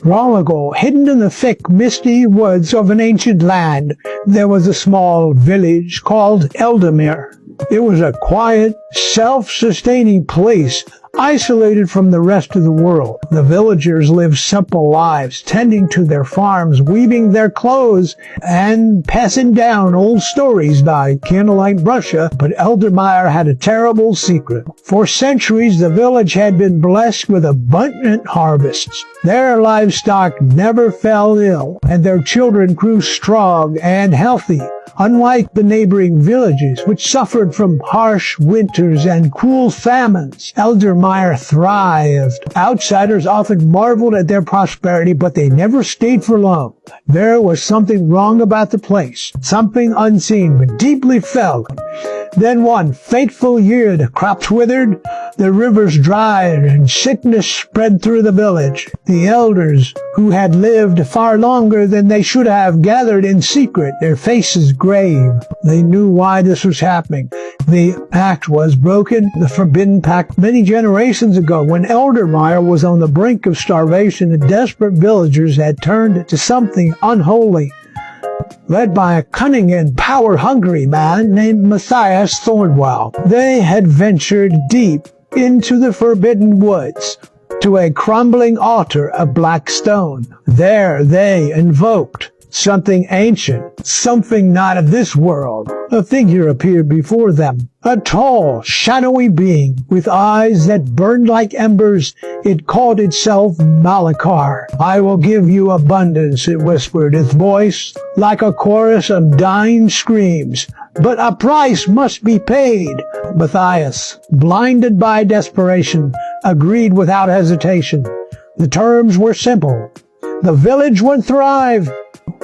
Long ago, hidden in the thick, misty woods of an ancient land, there was a small village called Eldermire. It was a quiet, self-sustaining place, isolated from the rest of the world. The villagers lived simple lives, tending to their farms, weaving their clothes, and passing down old stories by candlelight brushes. But Eldermire had a terrible secret. For centuries, the village had been blessed with abundant harvests. Their livestock never fell ill, and their children grew strong and healthy. Unlike the neighboring villages, which suffered from harsh winters and cruel famines, Eldermire thrived. Outsiders often marveled at their prosperity, but they never stayed for long. There was something wrong about the place, something unseen but deeply felt. Then one fateful year, the crops withered, the rivers dried, and sickness spread through the village. The elders, who had lived far longer than they should have, gathered in secret, their faces grave. They knew why this was happening. The pact was broken, the forbidden pact, many generations ago. When Eldermire was on the brink of starvation, the desperate villagers had turned to something unholy, led by a cunning and power-hungry man named Matthias Thornwell. They had ventured deep into the forbidden woods to a crumbling altar of black stone. There they invoked something ancient, something not of this world. A figure appeared before them, a tall, shadowy being with eyes that burned like embers. It called itself Malachar. "I will give you abundance," it whispered, its voice like a chorus of dying screams. "But a price must be paid." Matthias, blinded by desperation, agreed without hesitation. The terms were simple. The village would thrive,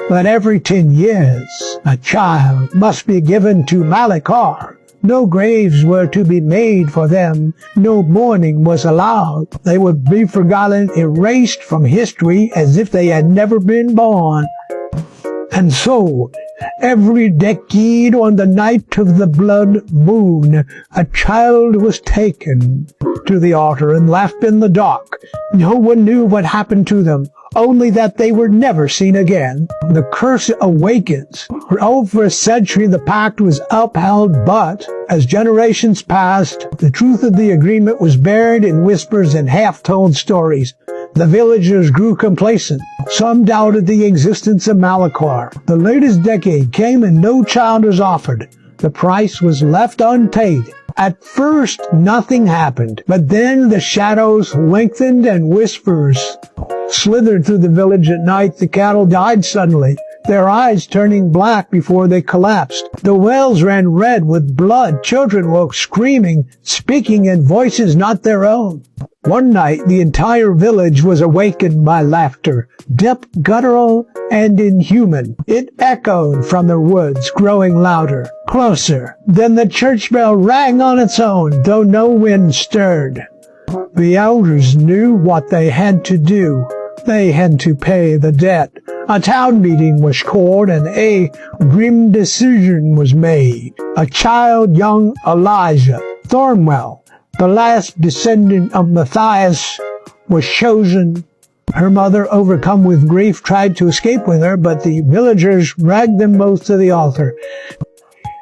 but every 10 years, a child must be given to Malachar. No graves were to be made for them. No mourning was allowed. They would be forgotten, erased from history as if they had never been born. And so, every decade on the night of the blood moon, a child was taken to the altar and left in the dark. No one knew what happened to them, only that they were never seen again. The curse awakens. For over a century the pact was upheld, but as generations passed, the truth of the agreement was buried in whispers and half-told stories. The villagers grew complacent. Some doubted the existence of Malachar. The latest decade came and no child was offered. The price was left unpaid. At first, nothing happened, but then the shadows lengthened and whispers slithered through the village at night. The cattle died suddenly, their eyes turning black before they collapsed. The wells ran red with blood. Children woke screaming, speaking in voices not their own. One night, the entire village was awakened by laughter, deep, guttural, and inhuman. It echoed from the woods, growing louder, closer. Then the church bell rang on its own, though no wind stirred. The elders knew what they had to do. They had to pay the debt. A town meeting was called, and a grim decision was made. A child, young Elijah Thornwell, the last descendant of Matthias, was chosen. Her mother, overcome with grief, tried to escape with her, but the villagers dragged them both to the altar.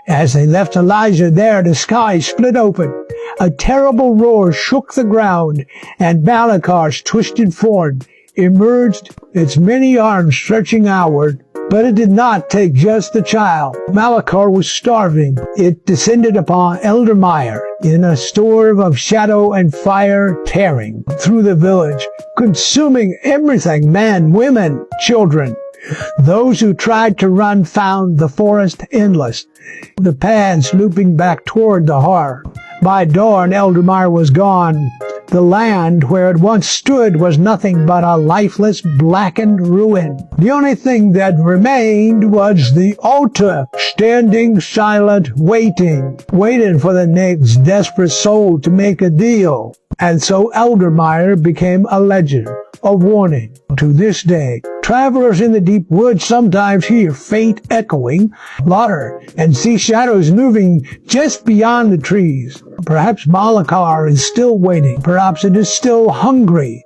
As they left Elijah there, the sky split open. A terrible roar shook the ground, and Malachar's twisted form emerged, its many arms stretching outward. But it did not take just the child. Malachar was starving. It descended upon Eldermire in a storm of shadow and fire, tearing through the village, consuming everything, men, women, children. Those who tried to run found the forest endless, the paths looping back toward the heart. By dawn, Eldermire was gone. The land where it once stood was nothing but a lifeless, blackened ruin. The only thing that remained was the altar, standing silent, waiting for the next desperate soul to make a deal. And so Eldermire became a legend, a warning. To this day, travelers in the deep woods sometimes hear faint echoing, laughter, and see shadows moving just beyond the trees. Perhaps Malachar is still waiting. Perhaps it is still hungry.